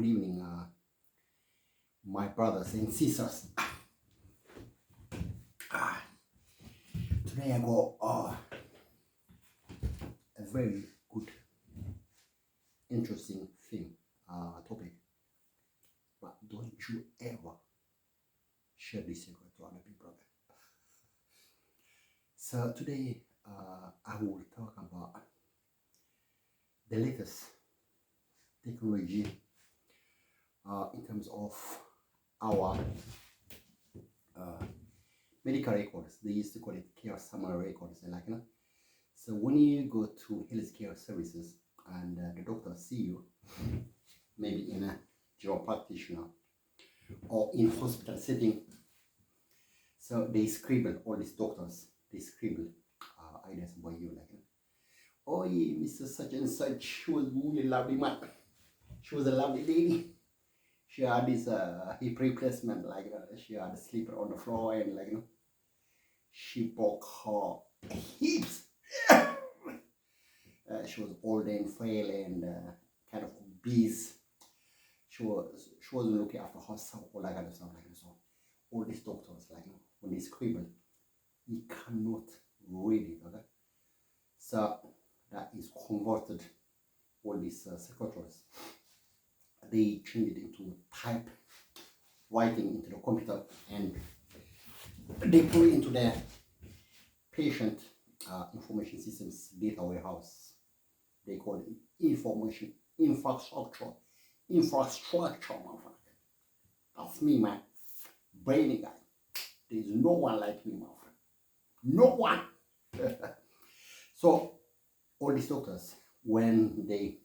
Good evening, my brothers and sisters. Today I got a very good, interesting thing, topic. But don't you ever share this secret to other people. Okay? So today I will talk about the latest technology in terms of our medical records. They used to call it care summary records, and So when you go to healthcare services and the doctor see you, maybe in a general practitioner or in hospital setting, so they scribble, all these doctors, they scribble ideas about you, oh yeah, Mr. Such and Such, she was really lovely man. She was a lovely lady. She had this hip replacement, she had a sleeper on the floor, and she broke her hips. She was old and frail and kind of obese. She wasn't looking after herself or so. All these doctors, when they scribble, you cannot read it, okay? So that is converted. All these secretaries, they change it into type writing into the computer, and they put it into the patient information systems data warehouse. They call it information infrastructure, motherfucker. That's me, man. Brainy guy. There's no one like me, motherfucker. No one. So all these doctors, when they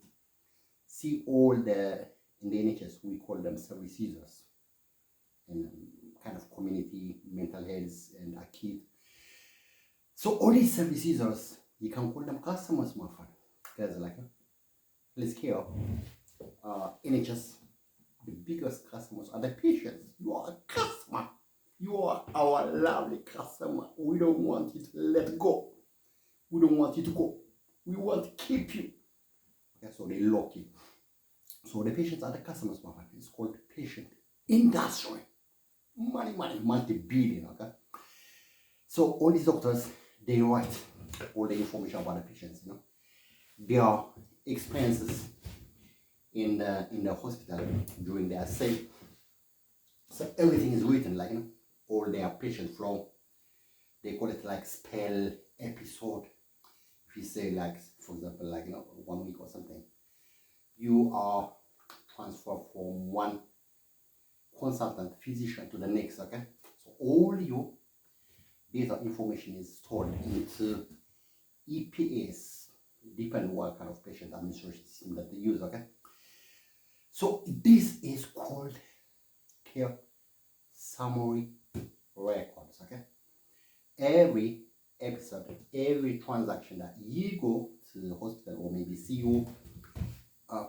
see all the in the NHS, we call them service users, and kind of community, mental health, and acute. So all these service users, you can call them customers, motherfucker. Because healthcare, NHS, the biggest customers are the patients. You are a customer. You are our lovely customer. We don't want you to let go. We don't want you to go. We want to keep you. Okay, so they lock you. So the patients are the customers, my friend. It's called patient industry. Money, multi-billion, okay? So all these doctors, they write all the information about the patients, their expenses in the hospital during their stay. So everything is written, all their patient flow. They call it spell episode. If you say for example, 1 week or something, you are transferred from one consultant physician to the next, okay? So all your data information is stored into EPS, depending what kind of patient administration system that they use, okay? So this is called care summary records, okay? Every episode, every transaction that you go to the hospital or maybe see your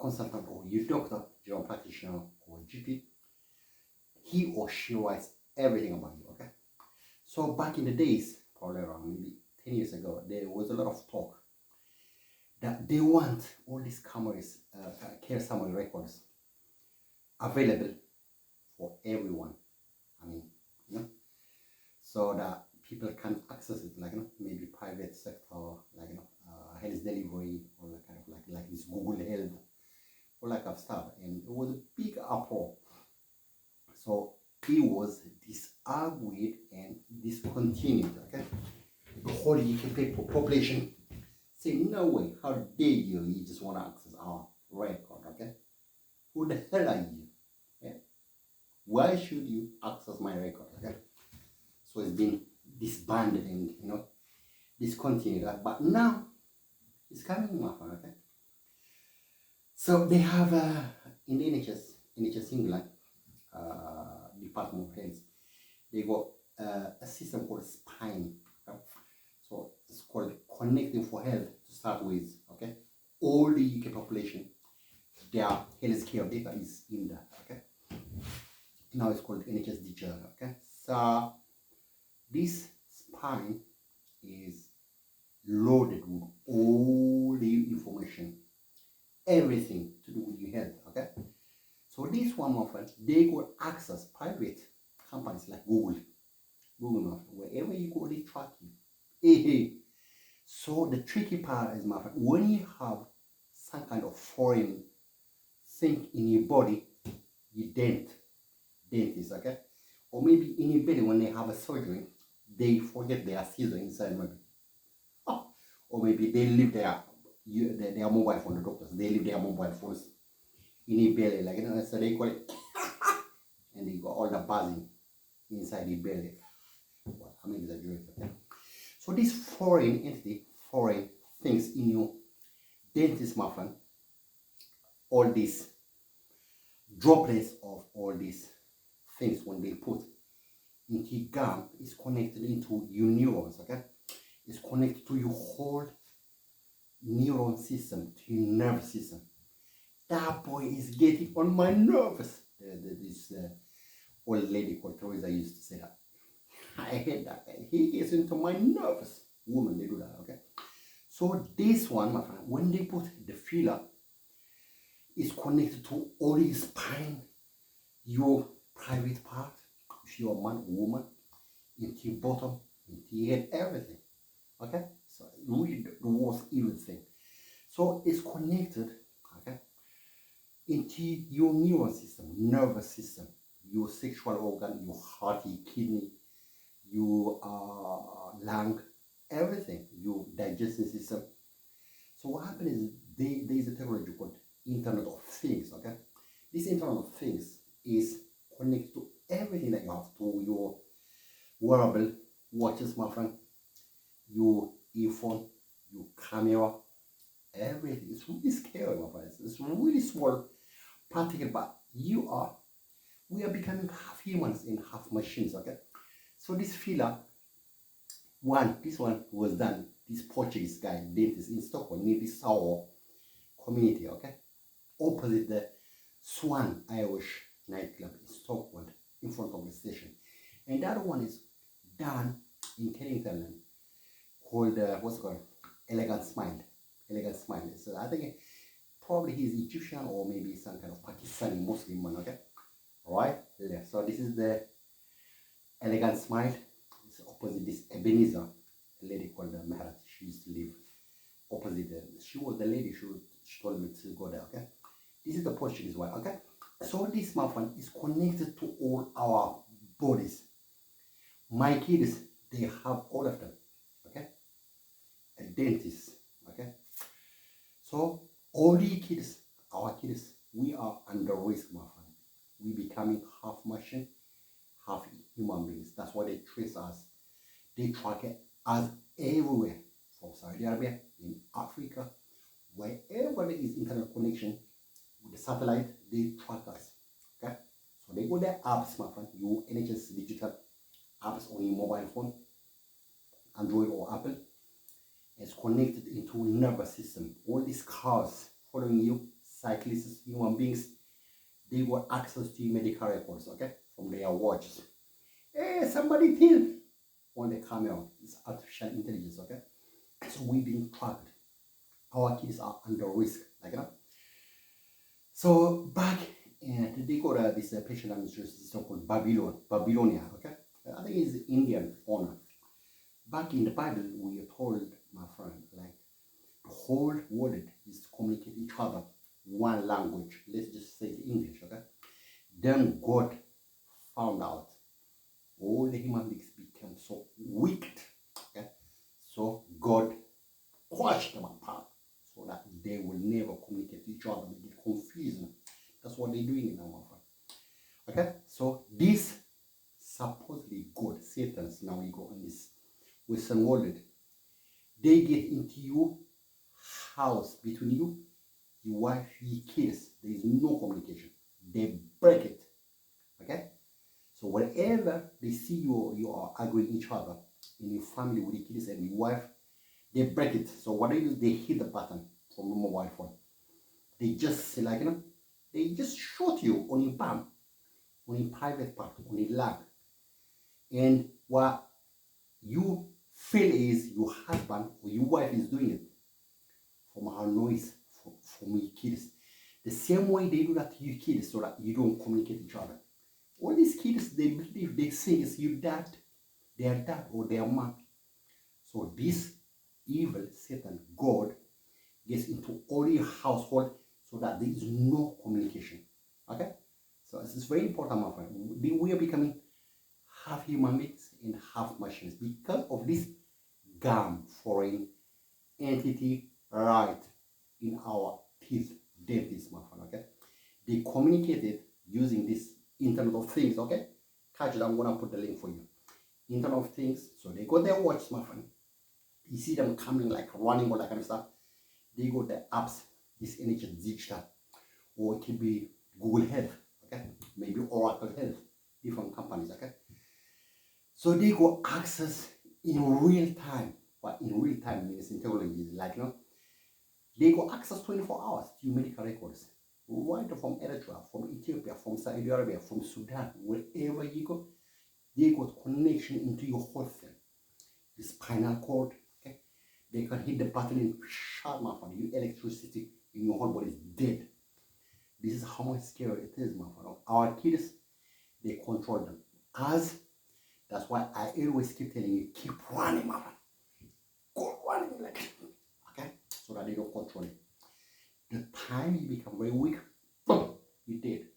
consultant or your doctor, general practitioner or GP, he or she writes everything about you, okay? So back in the days, probably around maybe 10 years ago, there was a lot of talk that they want all these care summary records available for everyone. So that people can access it, maybe private sector, health delivery, or like this Google Health, all that kind of stuff. And it was a big uproar. So it was disargued and discontinued, okay? The whole UK population say, no way, how dare you just want to access our record, okay? Who the hell are you? Yeah? Why should you access my record, okay? So it's been disbanded and, discontinued, but now it's coming up, okay? So they have, in the NHS England, Department of Health, they got a system called SPINE. Okay? So it's called Connecting for Health to start with, okay? All the UK population, their healthcare data is in that, okay? Now it's called NHS Digital, okay? So this SPINE is loaded with all the information, everything to do with your health, okay? So this one, my friend, they got access private companies like Google, my friend, wherever you go, they track you. Hey, hey. So the tricky part is, my friend, when you have some kind of foreign thing in your body, you dentist, okay? Or maybe in your belly when they have a surgery, they forget their scissor inside maybe. Oh. Or maybe they leave their mobile phone, the doctors, they leave their mobile phones in your belly, like, so they call it, and they got all the buzzing inside the belly. Well, I'm exaggerating, okay? So this foreign entity, foreign things in your dentist, my friend, all these droplets of all these things when they put into your gum is connected into your neurons, okay? It's connected to your whole neuron system, to your nervous system. That boy is getting on my nerves. This old lady called Teresa used to say that. I hate that guy. He gets into my nerves. Women, they do that, okay? So this one, my friend, when they put the filler, is connected to all your spine, your private part, if you're a man or woman, into your bottom, into your head, everything. Okay? So really the worst evil thing. So it's connected, okay, into your neuron system, nervous system, your sexual organ, your heart, your kidney, your lung, everything, your digestive system. So what happens is there is a technology called Internet of Things, okay? This Internet of Things is connected to everything that you have, to your wearable watches, my friend, your earphone, your camera, everything. It's really scary, my friends. It's really small particle, but we are becoming half humans and half machines, okay? So this filler, this one was done, this Portuguese guy did this in Stockholm, near the Sour community, okay? Opposite the Swan Irish nightclub in Stockholm, in front of the station. And the other one is done in Kennington, called, what's it called? Elegant Smile. Elegant Smile. So I think probably he's Egyptian or maybe some kind of Pakistani Muslim one, okay? Alright, left. So this is the Elegant Smile. It's opposite this Ebenezer, a lady called Meharat. She used to live opposite there. She was the lady, she told me to go there, okay? This is the Portuguese one, okay? So this, my friend, is connected to all our bodies. My kids, they have all of them, okay? A dentist, okay? So all the kids, our kids, we are under risk, my friend. We becoming half machine, half human beings. That's why they trace us. They track us everywhere, from Saudi Arabia, in Africa, wherever there is internet connection with the satellite, they track us. Okay? So they go their apps, my friend, your NHS digital apps on your mobile phone, Android or Apple. It's connected into nervous system. All these cars following you, cyclists, human beings, they got access to your medical records, okay, from their watches. Hey, somebody till on the camera. It's artificial intelligence, okay? So we've been tracked. Our kids are under risk, like that. So back and they got this patient administration system called Babylonia, okay? I think it's Indian owner. Back in the Bible, we are told, my friend, like the whole world is to communicate each other one language. Let's just say English, okay? Then God found out all the human beings became so wicked, okay? So God crushed them apart so that they will never communicate to each other. They get confused. That's what they're doing in our friend. Okay? So this supposedly God, Satan's, now we go on this Western world, they get into your house between you, your wife, your kids. There is no communication. They break it. Okay? So wherever they see you are arguing each other in your family with your kids and your wife, they break it. So what they do, they hit the button from the mobile phone. They just like, they just shoot you on your palm, on your private part, on your leg. And what you feel is your husband or your wife is doing it from her noise, from your kids. The same way they do that to you kids so that you don't communicate with each other. All these kids, they believe, they think it's your dad, their dad or their mom. So this evil Satan, God, gets into all your household so that there is no communication. Okay? So it's very important, my friend. We are becoming half human beings and half machines because of this GAM, foreign entity, right in our teeth, dentist, my friend. Okay? They communicated using this Internet of Things. Okay? Catch it. I'm gonna put the link for you. Internet of Things. So they got their watch, my friend. You see them coming like running or that kind of stuff. They got the apps, this NHS Digital, or it could be Google Health, okay? Maybe Oracle Health, different companies, okay? So they got access in real time. But in real time means in technology, like, you know, they got access 24 hours to your medical records. Right from Eritrea, from Ethiopia, from Saudi Arabia, from Sudan, wherever you go, they got connection into your whole thing. The spinal cord, okay? They can hit the button and shut my phone. Your electricity in your whole body is dead. This is how much scary it is, my friend. Our kids, they control them. That's why I always keep telling you, keep running, my friend. Go running, like, okay? So that they don't control it. The time you become very weak, boom, you're dead.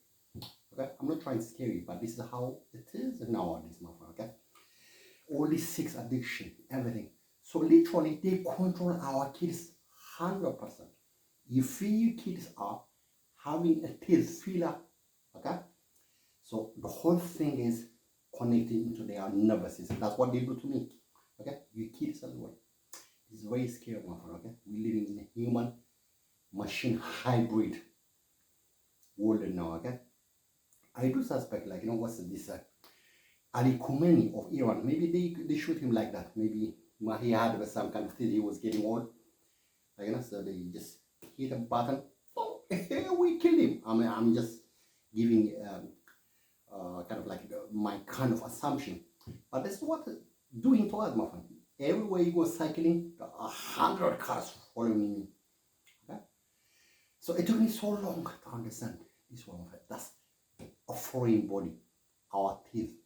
Okay? I'm not trying to scare you, but this is how it is nowadays, my friend, okay? All this sex addiction, everything. So literally, they control our kids 100%. If you kids are having a teeth filler, okay? So the whole thing is connected into their nervous system. That's what they do to me, okay? You kids as well. It's very scary, my friend, okay? We're living in a human machine hybrid world now, okay? I do suspect, like, you know, what's this? Ali Khomeini of Iran. Maybe they shoot him like that. Maybe he had some kind of thing. He was getting old. Like, you know, so they just hit a button. Oh, we killed him. I mean, I'm just giving kind of like my kind of assumption. But that's what doing to us, my friend. Everywhere you go cycling, 100 cars following me. Okay? So it took me so long to understand this one. That's a foreign body, our teeth.